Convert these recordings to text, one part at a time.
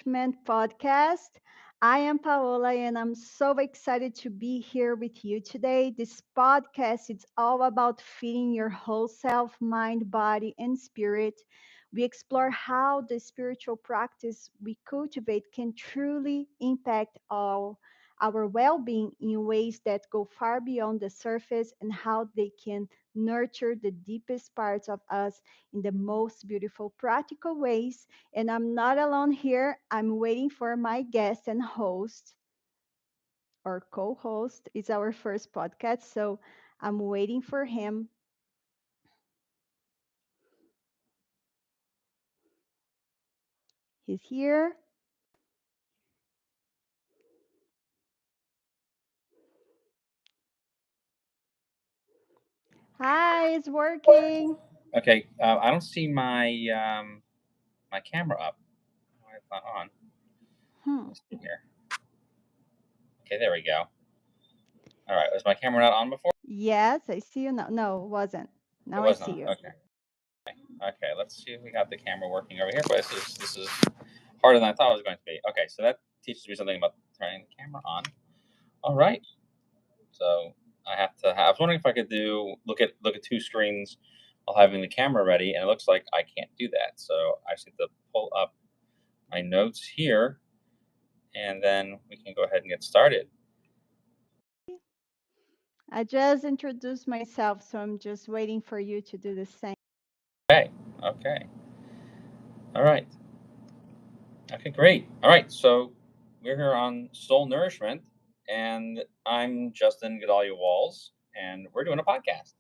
Nourishment podcast. I am Paola and I'm so excited to be here with you today. This podcast is all about feeding your whole self, mind, body, and spirit. We explore how the spiritual practice we cultivate can truly impact all our well-being in ways that go far beyond the surface and how they can nurture the deepest parts of us in the most beautiful, practical ways. And I'm not alone here. I'm waiting for my guest and host or co host. It's our first podcast. So I'm waiting for him. He's here. Hi, it's working. Okay, I don't see my camera up. Why it's not on? Hmm. Let's see here. Okay, there we go. All right, was my camera not on before? Yes, I see you now. No, it wasn't. It Now I was see not. you. Okay, okay. Let's see if we got the camera working over here. But this is harder than I thought it was going to be. Okay, so that teaches me something about turning the camera on. All right. So I have to. I was wondering if I could look at two screens while having the camera ready, and it looks like I can't do that. So I just need to pull up my notes here, and then we can go ahead and get started. I just introduced myself, so I'm just waiting for you to do the same. Okay. Okay. All right. Okay, great. All right. So we're here on Soul Nourishment, and I'm Justin Gedalia Walls, and we're doing a podcast.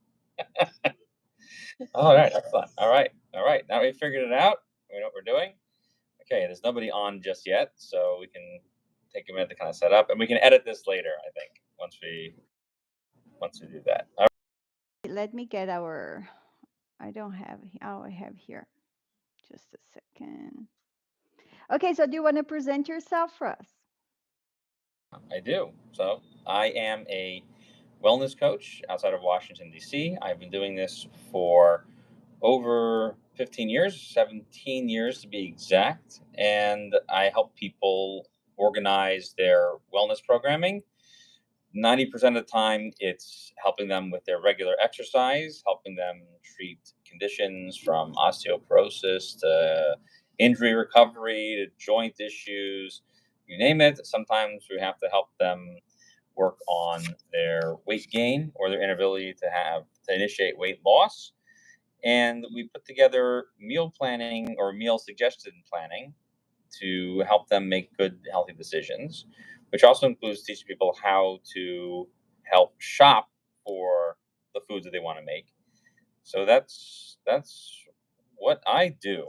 All right. Excellent. All right. All right. Now we figured it out. We know what we're doing. Okay. There's nobody on just yet, so we can take a minute to kind of set up, and we can edit this later, I think, once we do that. All Let me get our. I don't have. Oh, I have here. Just a second. Okay, so do you want to present yourself for us? right. I do. So I am a wellness coach outside of Washington, D.C. I've been doing this for over 15 years, 17 years to be exact. And I help people organize their wellness programming. 90% of the time, it's helping them with their regular exercise, helping them treat conditions from osteoporosis to injury recovery to joint issues, you name it. Sometimes we have to help them work on their weight gain or their inability to initiate weight loss. And we put together meal planning or meal suggestion planning to help them make good, healthy decisions, which also includes teaching people how to help shop for the foods that they want to make. So that's what I do.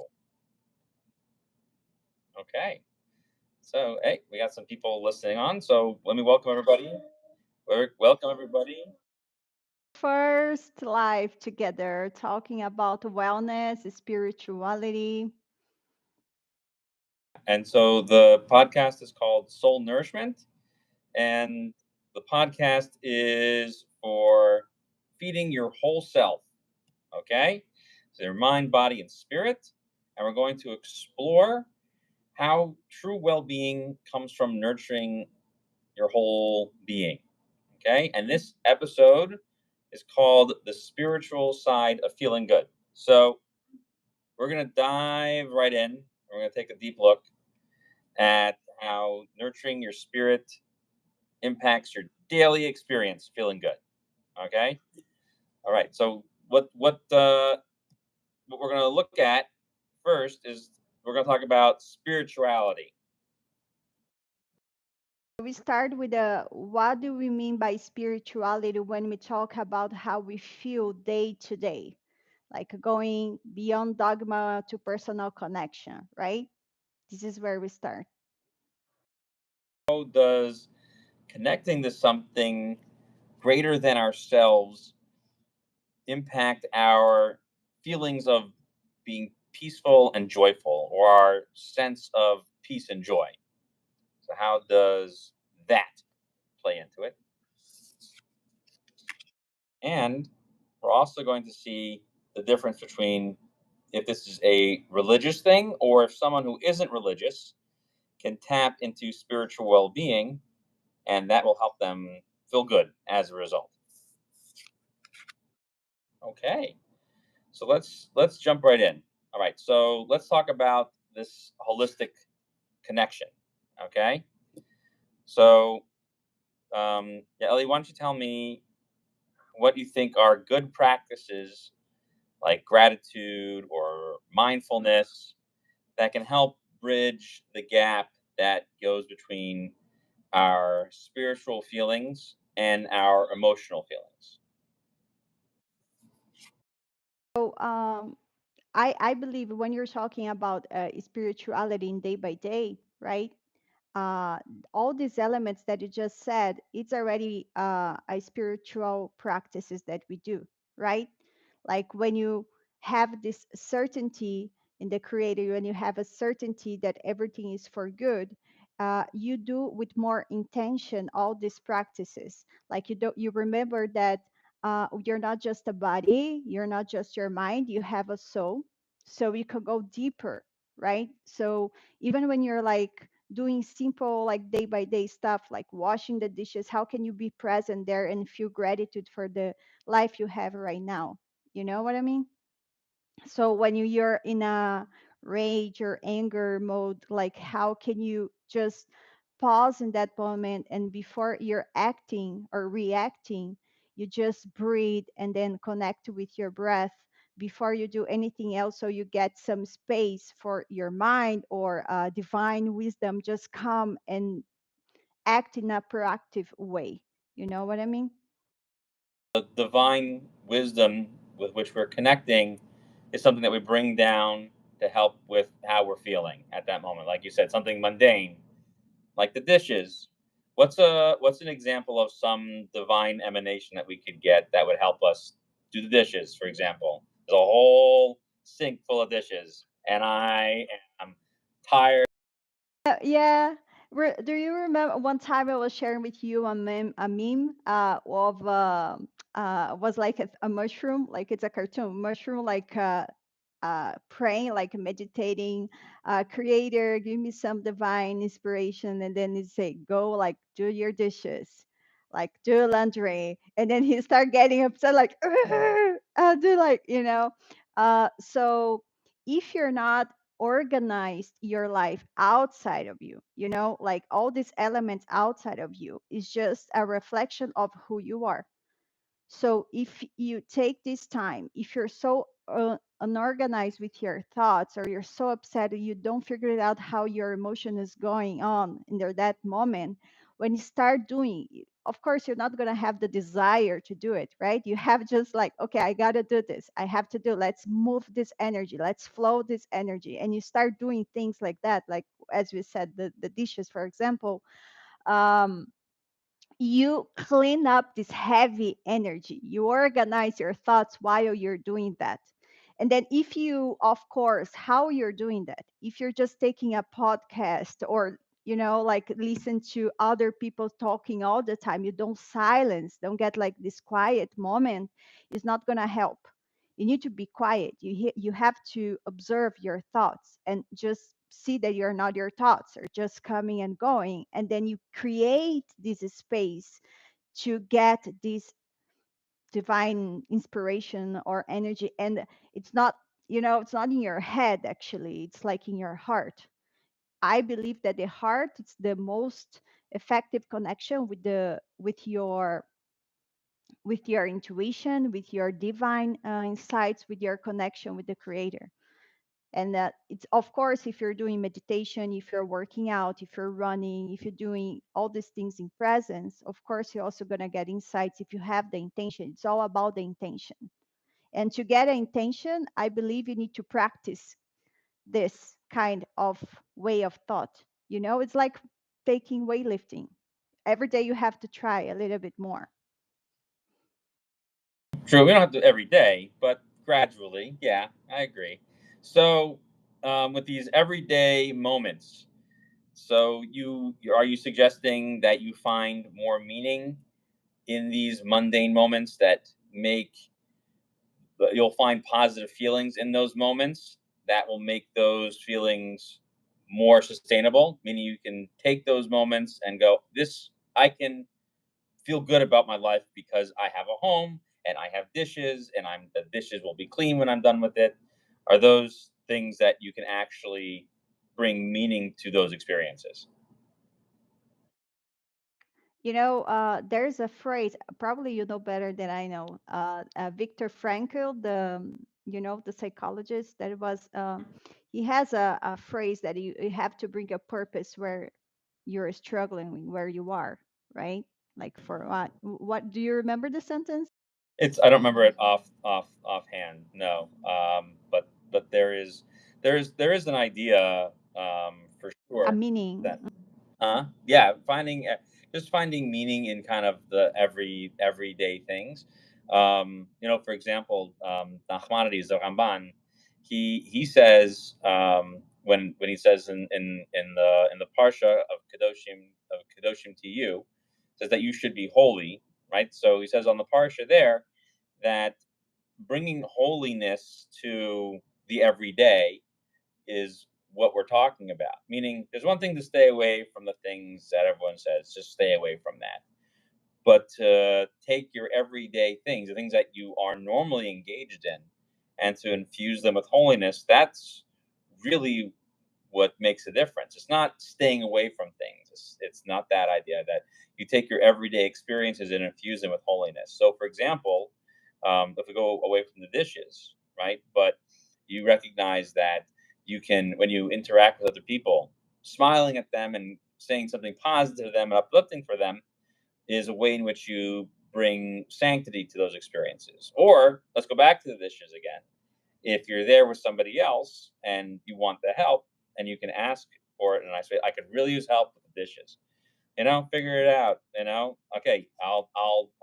Okay. So hey, we got some people listening on. So let me welcome everybody. Welcome everybody. First live together talking about wellness, spirituality. And so the podcast is called Soul Nourishment. And the podcast is for feeding your whole self. Okay? So your mind, body, and spirit. And we're going to explore how true well being comes from nurturing your whole being. Okay? And this episode is called The Spiritual Side of Feeling Good. So we're going to dive right in. We're going to take a deep look at how nurturing your spirit impacts your daily experience feeling good. Okay? All right. So what we're going to look at first is we're going to talk about spirituality. We start with what do we mean by spirituality when we talk about how we feel day to day, like going beyond dogma to personal connection, right? This is where we start. How does connecting to something greater than ourselves impact our feelings of being peaceful and joyful, or our sense of peace and joy? So how does that play into it? And we're also going to see the difference between if this is a religious thing or if someone who isn't religious can tap into spiritual well-being, and that will help them feel good as a result. Okay, so let's jump right in. All right, so let's talk about this holistic connection. Okay, so yeah, Ellie, why don't you tell me what you think are good practices like gratitude or mindfulness that can help bridge the gap that goes between our spiritual feelings and our emotional feelings. So I believe when you're talking about spirituality in day by day, right? uh, all these elements that you just said, it's already a spiritual practices that we do, right? Like when you have this certainty in the creator, when you have a certainty that everything is for good, you do with more intention all these practices. Like you remember that you're not just a body, you're not just your mind, you have a soul. So you can go deeper, right? So even when you're like doing simple like day by day stuff like washing the dishes, how can you be present there and feel gratitude for the life you have right now? You know what I mean? So when you're in a rage or anger mode, like how can you just pause in that moment, and before you're acting or reacting, you just breathe and then connect with your breath before you do anything else, so you get some space for your mind or divine wisdom just come and act in a proactive way. You know what I mean? The divine wisdom with which we're connecting is something that we bring down to help with how we're feeling at that moment. Like you said, something mundane, like the dishes. What's an example of some divine emanation that we could get that would help us do the dishes, for example? There's a whole sink full of dishes, and I am tired. Yeah. Do you remember one time I was sharing with you a meme of was like a mushroom, like it's a cartoon mushroom, like praying, like meditating, creator, give me some divine inspiration, and then he say, go like do your dishes, like do laundry, and then he start getting upset, like do like so if you're not organized your life outside of you, like all these elements outside of you is just a reflection of who you are. So if you take this time, if you're so unorganized with your thoughts, or you're so upset that you don't figure it out how your emotion is going on in that moment, when you start doing it, of course, you're not going to have the desire to do it, right? You have just like, okay, I got to do this. I have to do, let's move this energy. Let's flow this energy. And you start doing things like that. Like, as we said, the dishes, for example, um, you clean up this heavy energy. You organize your thoughts while you're doing that. And then, if you, of course, how you're doing that, if you're just taking a podcast or, like listen to other people talking all the time, you don't silence, don't get like this quiet moment, it's not going to help. You need to be quiet. You have to observe your thoughts and just see that you're not, your thoughts are just coming and going, and then you create this space to get this divine inspiration or energy. And it's not, it's not in your head, actually, it's like in your heart. I believe that the heart is the most effective connection with the with your intuition, with your divine insights, with your connection with the creator. And that it's, of course, if you're doing meditation, if you're working out, if you're running, if you're doing all these things in presence, of course you're also going to get insights if you have the intention. It's all about the intention. And to get an intention, I believe you need to practice this kind of way of thought. It's like taking weightlifting. Every day you have to try a little bit more. True, we don't have to every day, but gradually. Yeah, I agree. So, with these everyday moments, so are you suggesting that you find more meaning in these mundane moments that make you'll find positive feelings in those moments that will make those feelings more sustainable, meaning you can take those moments and go, this, I can feel good about my life because I have a home and I have dishes and the dishes will be clean when I'm done with it. Are those things that you can actually bring meaning to those experiences? There's a phrase, probably you know better than I know. Viktor Frankl, the psychologist, he has a phrase that you have to bring a purpose where you're struggling, where you are, right? Like for what? What do you remember the sentence? It's I don't remember it offhand. No, but there is an idea for A sure meaning. that yeah, just finding meaning in kind of the everyday things. For example, Nachmanides, the Ramban, he says when he says in the parsha of Kedoshim to you, says that you should be holy, right? So he says on the parsha there that bringing holiness to the everyday is what we're talking about. Meaning, there's one thing to stay away from the things that everyone says, just stay away from that. But to take your everyday things, the things that you are normally engaged in, and to infuse them with holiness, that's really what makes a difference. It's not staying away from things. It's not that idea that you take your everyday experiences and infuse them with holiness. So, for example, if we go away from the dishes, right? But you recognize that you can, when you interact with other people, smiling at them and saying something positive to them and uplifting for them is a way in which you bring sanctity to those experiences. Or let's go back to the dishes again. If you're there with somebody else and you want the help and you can ask for it, and I say, I could really use help with the dishes. Figure it out. Okay, I'll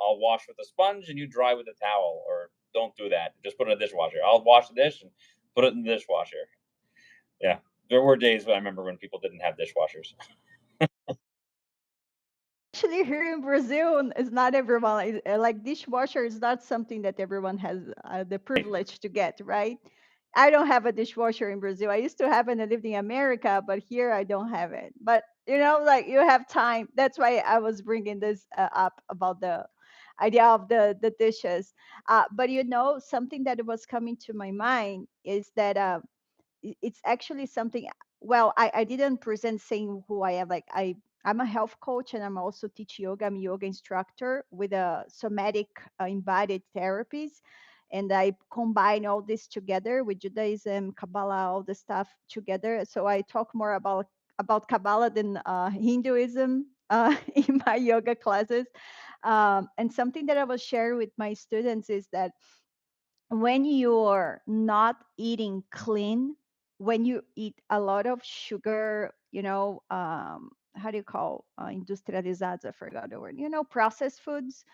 wash with a sponge and you dry with a towel, or don't do that. Just put it in the dishwasher. I'll wash the dish and put it in the dishwasher. Yeah, there were days when I remember when people didn't have dishwashers. Actually, here in Brazil, it's not everyone like dishwasher is not something that everyone has the privilege to get, right? I don't have a dishwasher in Brazil. I used to have it when I lived in America, but here I don't have it. But like you have time. That's why I was bringing this up about the idea of the dishes. But something that was coming to my mind is that it's actually something. Well, I didn't present saying who I am. Like I'm a health coach and I'm also teach yoga. I'm a yoga instructor with a somatic embodied therapies, and I combine all this together with Judaism, Kabbalah, all the stuff together. So I talk more about Kabbalah than Hinduism in my yoga classes. And something that I will share with my students is that when you're not eating clean, when you eat a lot of sugar, how do you call industrializados? I forgot the word. Processed foods.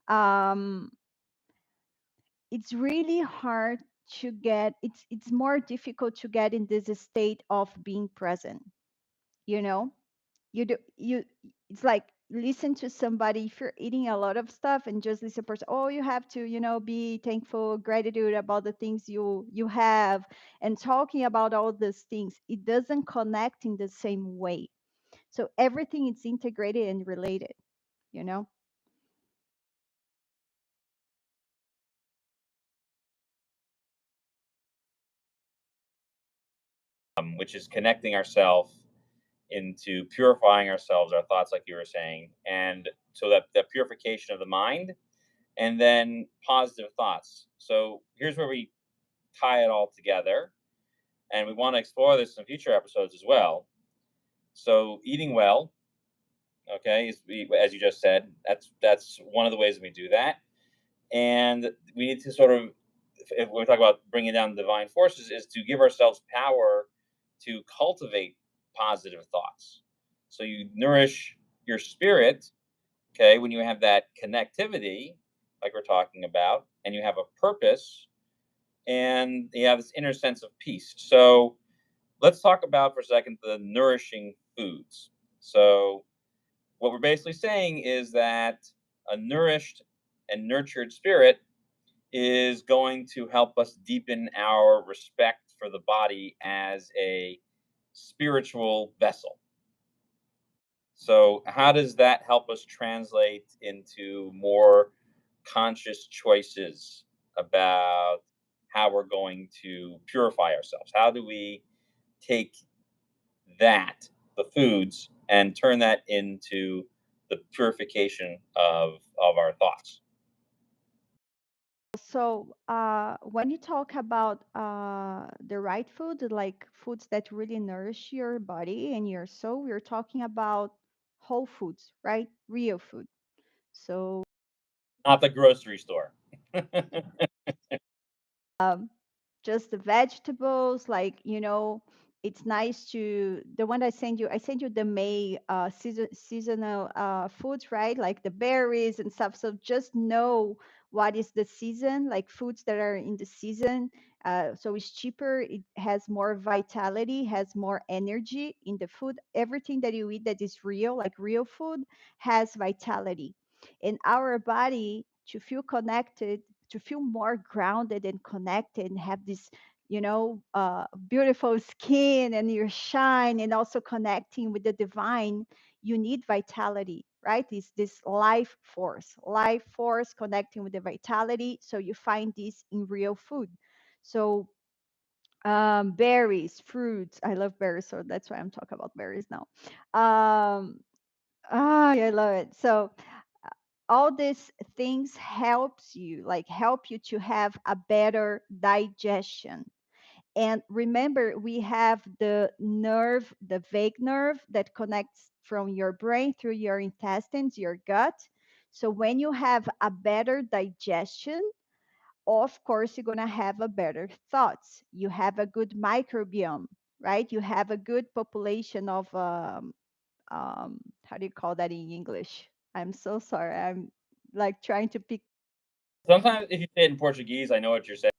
Um, it's really hard to get. It's more difficult to get in this state of being present. You know, you it's like listen to somebody if you're eating a lot of stuff and just listen person, oh, you have to be thankful, gratitude about the things you have, and talking about all these things, it doesn't connect in the same way. So everything is integrated and related you know Which is connecting ourselves into purifying ourselves, our thoughts, like you were saying, and so that the purification of the mind, and then positive thoughts. So here's where we tie it all together, and we want to explore this in future episodes as well. So eating well, okay, as you just said, that's one of the ways that we do that, and we need to sort of, if we talk about bringing down divine forces, is to give ourselves power to cultivate positive thoughts. So you nourish your spirit, okay, when you have that connectivity, like we're talking about, and you have a purpose, and you have this inner sense of peace. So let's talk about for a second the nourishing foods. So what we're basically saying is that a nourished and nurtured spirit is going to help us deepen our respect for the body as a spiritual vessel. So, how does that help us translate into more conscious choices about how we're going to purify ourselves? How do we take that, the foods, and turn that into the purification of our thoughts? So, when you talk about the right food, like foods that really nourish your body and your soul, we're talking about whole foods, right? Real food. So, Not the grocery store. um, just the vegetables, like, it's nice to the one I send you the May seasonal foods, right? Like the berries and stuff. So just know what is the season, like foods that are in the season. So it's cheaper, it has more vitality, has more energy in the food. Everything that you eat that is real, like real food, has vitality. In our body, to feel connected, to feel more grounded and connected and have this beautiful skin and your shine and also connecting with the divine, you need vitality, right? This life force connecting with the vitality. So you find this in real food. So berries, fruits, I love berries, so that's why I'm talking about berries now. I love it. So all these things help you to have a better digestion. And remember, we have the vague nerve that connects from your brain through your intestines, your gut. So when you have a better digestion, of course, you're going to have a better thoughts. You have a good microbiome, right? You have a good population of, how do you call that in English? I'm so sorry. I'm like trying to pick. Sometimes, if you say it in Portuguese, I know what you're saying.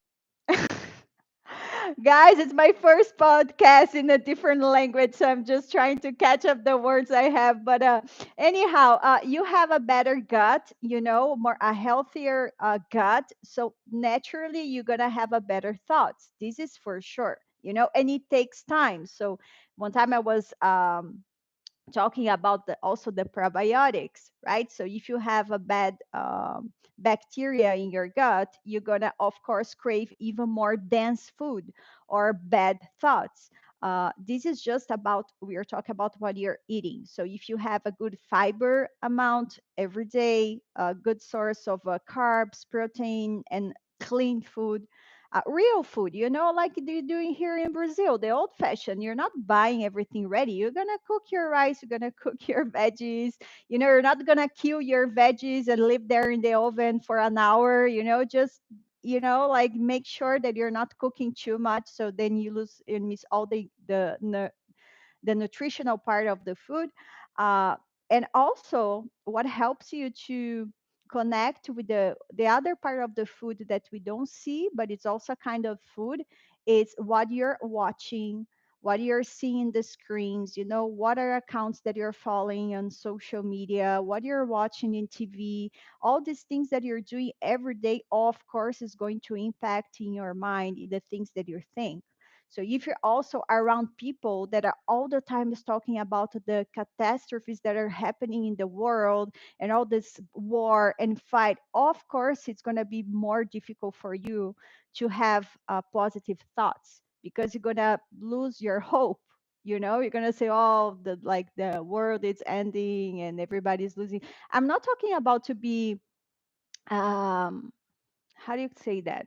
Guys, it's my first podcast in a different language, so I'm just trying to catch up the words I have. But anyhow, you have a better gut, more a healthier gut. So naturally, you're gonna have a better thoughts. This is for sure, and it takes time. So one time I was talking about also the probiotics, right? So if you have a bad bacteria in your gut, you're gonna, of course, crave even more dense food or bad thoughts. This is just about, we are talking about what you're eating. So if you have a good fiber amount every day, a good source of carbs, protein, and clean food, real food, like they're doing here in Brazil, the old fashioned. You're not buying everything ready. You're going to cook your rice, you're going to cook your veggies. You're not going to kill your veggies and leave there in the oven for an hour, just, like make sure that you're not cooking too much. So then you lose and miss all the nutritional part of the food. Uh, and also, what helps you to connect with the other part of the food that we don't see, but it's also kind of food, is what you're watching, what you're seeing in the screens, what are accounts that you're following on social media, what you're watching in TV, all these things that you're doing every day, of course, is going to impact in your mind the things that you think. So if you're also around people that are all the time is talking about the catastrophes that are happening in the world and all this war and fight, of course, it's going to be more difficult for you to have positive thoughts because you're going to lose your hope. You're going to say, oh, the world is ending and everybody's losing. I'm not talking about to be, um, how do you say that?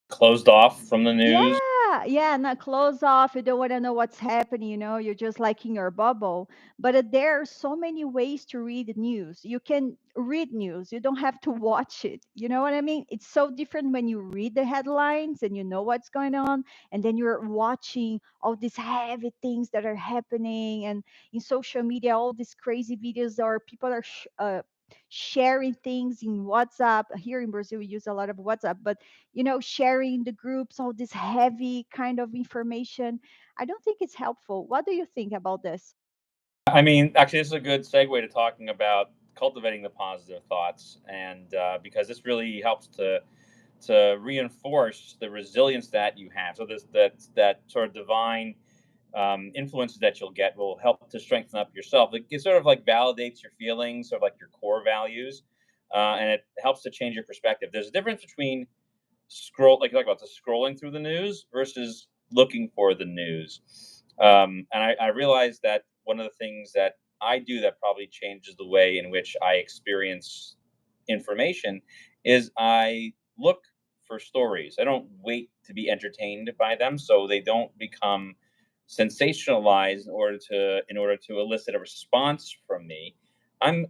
Closed off from the news. Yeah, not close off. You don't want to know what's happening, you're just like in your bubble. But there are so many ways to read news. You can read news, you don't have to watch it. You know what I mean? It's so different when you read the headlines and you know what's going on, and then you're watching all these heavy things that are happening, and in social media, all these crazy videos, or people are sharing things in WhatsApp. Here in Brazil, we use a lot of WhatsApp, but sharing the groups, all this heavy kind of information. I don't think it's helpful. What do you think about this? I mean, actually, this is a good segue to talking about cultivating the positive thoughts, and because this really helps to reinforce the resilience that you have. So this that sort of divine influences that you'll get will help to strengthen up yourself. It sort of like validates your feelings, sort of like your core values, and it helps to change your perspective. There's a difference between like you talk about the scrolling through the news versus looking for the news. And I realized that one of the things that I do that probably changes the way in which I experience information is I look for stories. I don't wait to be entertained by them, so they don't become sensationalized in order to elicit a response from me. I'm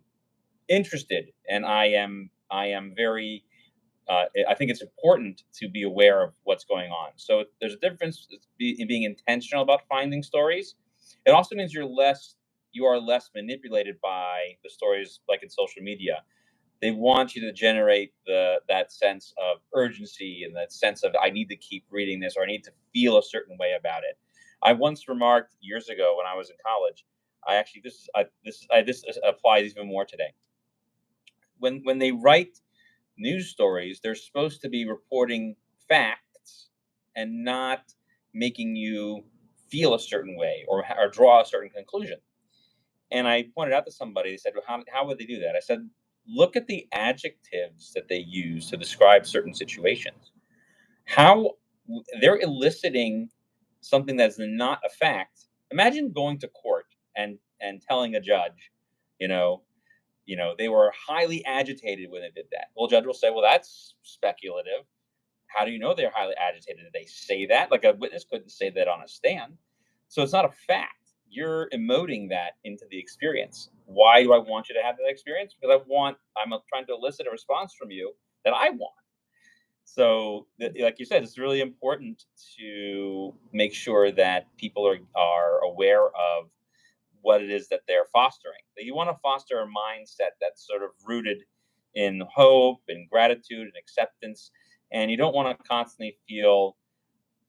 interested, and I am very I think it's important to be aware of what's going on. So there's a difference in being intentional about finding stories. It also means you are less manipulated by the stories like in social media. They want you to generate that sense of urgency and that sense of I need to keep reading this or I need to feel a certain way about it. I once remarked years ago when I was in college. I actually this applies even more today. When they write news stories, they're supposed to be reporting facts and not making you feel a certain way or draw a certain conclusion. And I pointed out to somebody, they said, well, how would they do that? I said, look at the adjectives that they use to describe certain situations. How they're eliciting something that's not a fact. Imagine going to court and telling a judge, you know, they were highly agitated when they did that. Well, judge will say, well, that's speculative. How do you know they're highly agitated? Did they say that? Like a witness couldn't say that on a stand. So it's not a fact. You're emoting that into the experience. Why do I want you to have that experience? Because I'm trying to elicit a response from you that I want. So, like you said, it's really important to make sure that people are aware of what it is that they're fostering. That you want to foster a mindset that's sort of rooted in hope and gratitude and acceptance. And you don't want to constantly feel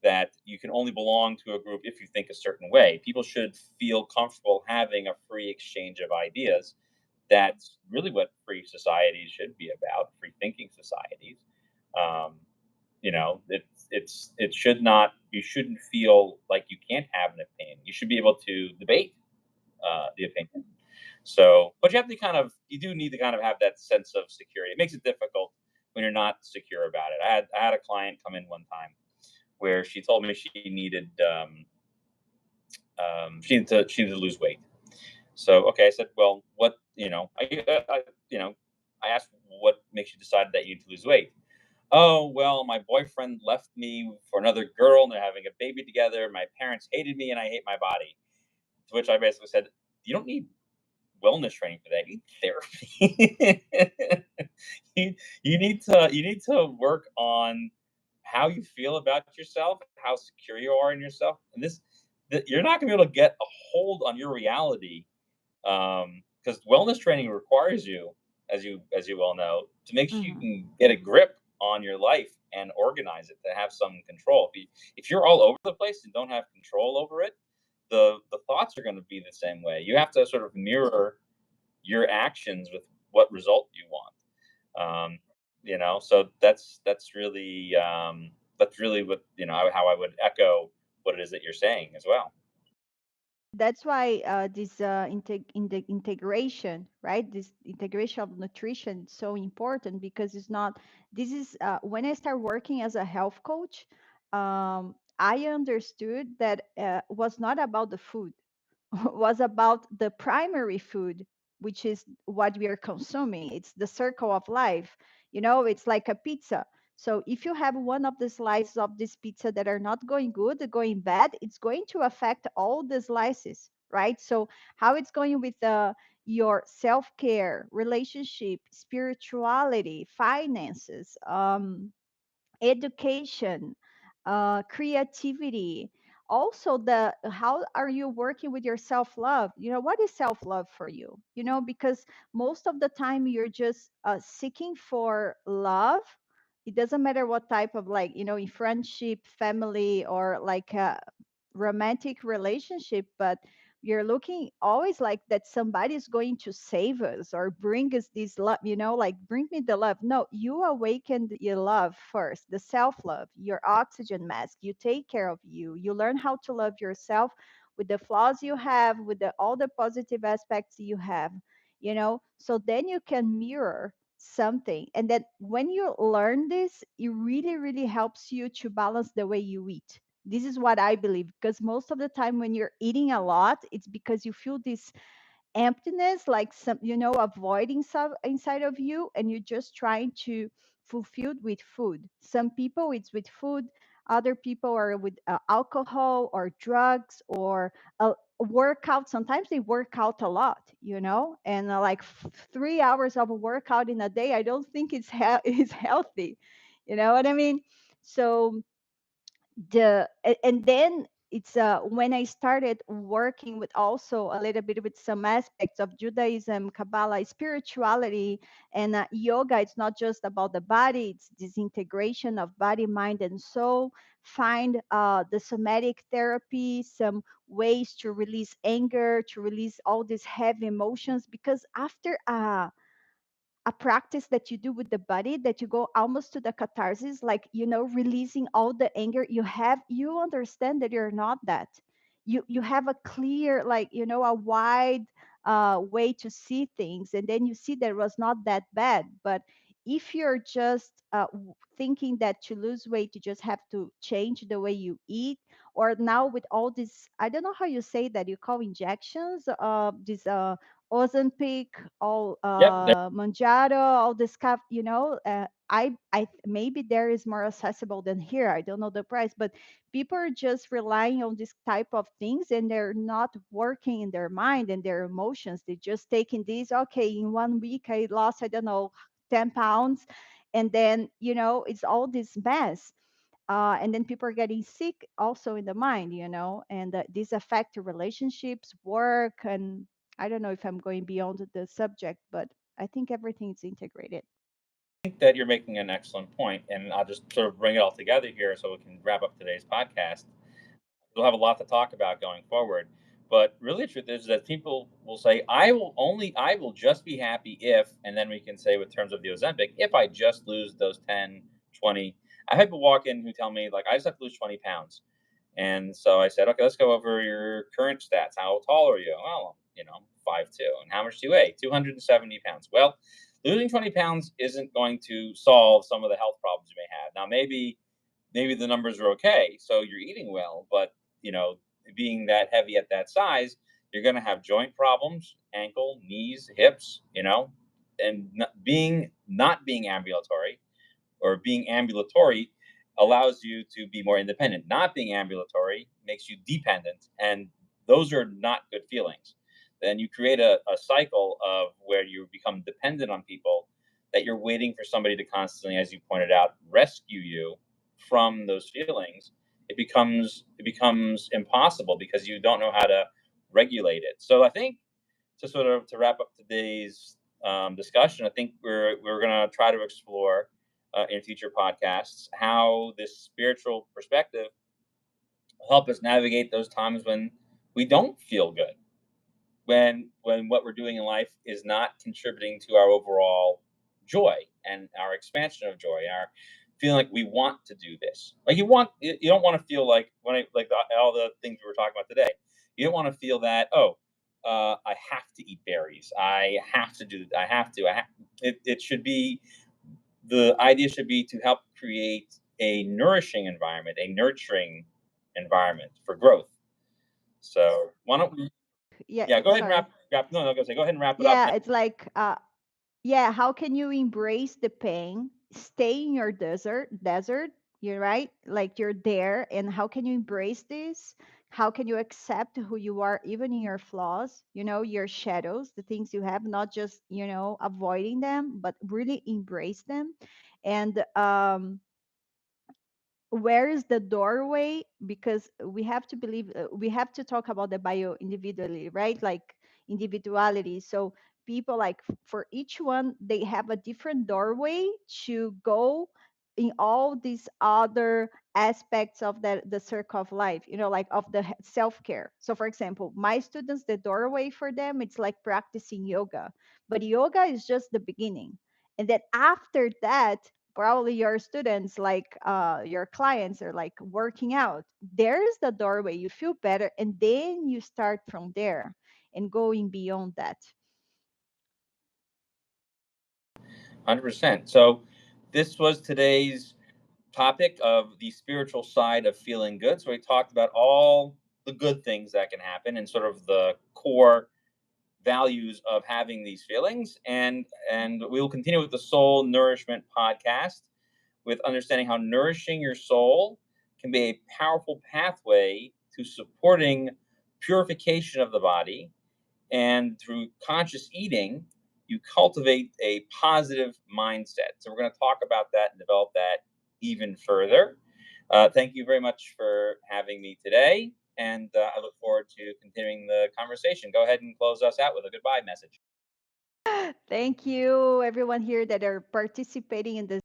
that you can only belong to a group if you think a certain way. People should feel comfortable having a free exchange of ideas. That's really what free societies should be about, free thinking societies. Um, it should not, you shouldn't feel like you can't have an opinion. You should be able to debate the opinion. So, but you do need to kind of have that sense of security. It makes it difficult when you're not secure about it. I had a client come in one time where she told me she needed to lose weight. So, okay, I said, well, I asked, what makes you decide that you need to lose weight? Oh, well, my boyfriend left me for another girl and they're having a baby together. My parents hated me and I hate my body. To which I basically said, you don't need wellness training for that. You need therapy. You need to work on how you feel about yourself, how secure you are in yourself, and you're not going to be able to get a hold on your reality because wellness training requires you, as you well know, to make sure you Mhm. can get a grip on your life and organize it to have some control. If you're all over the place and don't have control over it, the thoughts are going to be the same way. You have to sort of mirror your actions with what result you want. Um, so that's really what how I would echo what it is that you're saying as well. That's why this in the integration, right? This integration of nutrition is so important because it's not. This is when I started working as a health coach. I understood that was not about the food was about the primary food, which is what we are consuming. It's the circle of life. It's like a pizza. So if you have one of the slices of this pizza that are not going good, going bad, it's going to affect all the slices, right? So how it's going with your self-care, relationship, spirituality, finances, education, creativity. Also, the how are you working with your self love? What is self love for you? Because most of the time you're just seeking for love. It doesn't matter what type of, like, in friendship, family, or like a romantic relationship, but you're looking always like that somebody is going to save us or bring us this love, like bring me the love. No, you awakened your love first, the self love, your oxygen mask. You take care of you, you learn how to love yourself with the flaws you have, with all the positive aspects you have, so then you can mirror something. And then when you learn this, it really, really helps you to balance the way you eat. This is what I believe, because most of the time when you're eating a lot, it's because you feel this emptiness, like some, avoiding some inside of you, and you're just trying to fulfill with food. Some people it's with food, other people are with alcohol or drugs or workout. Sometimes they work out a lot, and like 3 hours of a workout in a day, I don't think is healthy. You know what I mean? So and then it's when I started working with also a little bit with some aspects of Judaism, Kabbalah, spirituality, and yoga. It's not just about the body, it's this integration of body, mind, and soul. Find the somatic therapy, some ways to release anger, to release all these heavy emotions, because after a practice that you do with the body, that you go almost to the catharsis, like, releasing all the anger you have. You understand that you're not that. You have a clear, like, a wide way to see things, and then you see that it was not that bad. But if you're just thinking that to lose weight you just have to change the way you eat, or now with all this, I don't know how you say that, you call injections, this Ozempic, all Yep. Manjaro, all this stuff, I maybe there is more accessible than here. I don't know the price, but people are just relying on this type of things, and they're not working in their mind and their emotions. They're just taking these. Okay, in 1 week I lost, I don't know, 10 pounds, and then it's all this mess. And then people are getting sick also in the mind, and these affect relationships, work, and I don't know if I'm going beyond the subject, but I think everything is integrated. Think that you're making an excellent point, and I'll just sort of bring it all together here so we can wrap up today's podcast. We'll have a lot to talk about going forward. But really, the truth is that people will say, I will just be happy if, and then we can say, with terms of the Ozempic, if I just lose those 10, 20. I have people walk in who tell me, like, I just have to lose 20 pounds. And so I said, okay, let's go over your current stats. How tall are you? Well, 5'2". And how much do you weigh? 270 pounds. Well, losing 20 pounds isn't going to solve some of the health problems you may have. Now, maybe the numbers are okay, so you're eating well, but being that heavy at that size, you're going to have joint problems, ankle, knees, hips, and not being ambulatory or being ambulatory allows you to be more independent. Not being ambulatory makes you dependent, and those are not good feelings. Then you create a cycle of where you become dependent on people, that you're waiting for somebody to constantly, as you pointed out, rescue you from those feelings. It becomes impossible because you don't know how to regulate it. So I think, to wrap up today's discussion, I think we're going to try to explore in future podcasts how this spiritual perspective will help us navigate those times when we don't feel good, when what we're doing in life is not contributing to our overall joy and our expansion of joy, and our feeling like we want to do this. Like, you don't want to feel like, all the things we were talking about today. You don't want to feel that, oh, I have to eat berries. I have to do. I have to. It should be, the idea should be to help create a nourishing environment, a nurturing environment for growth. So why don't we? Yeah, Yeah, go ahead and sorry. wrap. No, no, I was gonna say, go ahead and wrap it up. Yeah, it's like yeah, how can you embrace the pain, stay in your desert, you're right, like you're there, and how can you embrace this? How can you accept who you are, even in your flaws, your shadows, the things you have, not just avoiding them, but really embrace them. And where is the doorway? Because we have to believe, we have to talk about the bio individually, right? Like individuality. So people, like, for each one, they have a different doorway to go in all these other aspects of the circle of life, like of the self-care. So for example, my students, the doorway for them, it's like practicing yoga, but yoga is just the beginning. And then after that, probably your students, like your clients, are like working out. There's the doorway. You feel better, and then you start from there and going beyond that. 100%. So, this was today's topic of the spiritual side of feeling good. So, we talked about all the good things that can happen and sort of the core values of having these feelings. And we will continue with the Soul Nourishment podcast with understanding how nourishing your soul can be a powerful pathway to supporting purification of the body. And through conscious eating, you cultivate a positive mindset. So, we're going to talk about that and develop that even further. Thank you very much for having me today. And I look forward to continuing the conversation. Go ahead and close us out with a goodbye message. Thank you, everyone here that are participating in this,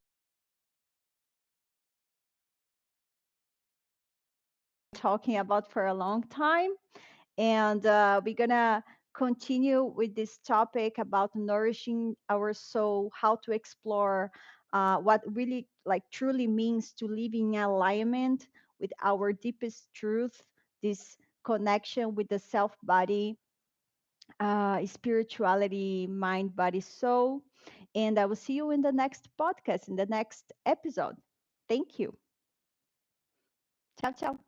talking about for a long time. And we're gonna continue with this topic about nourishing our soul, how to explore what really like truly means to live in alignment with our deepest truth, this connection with the self body, spirituality, mind, body, soul. And I will see you in the next podcast, in the next episode. Thank you. Ciao, ciao.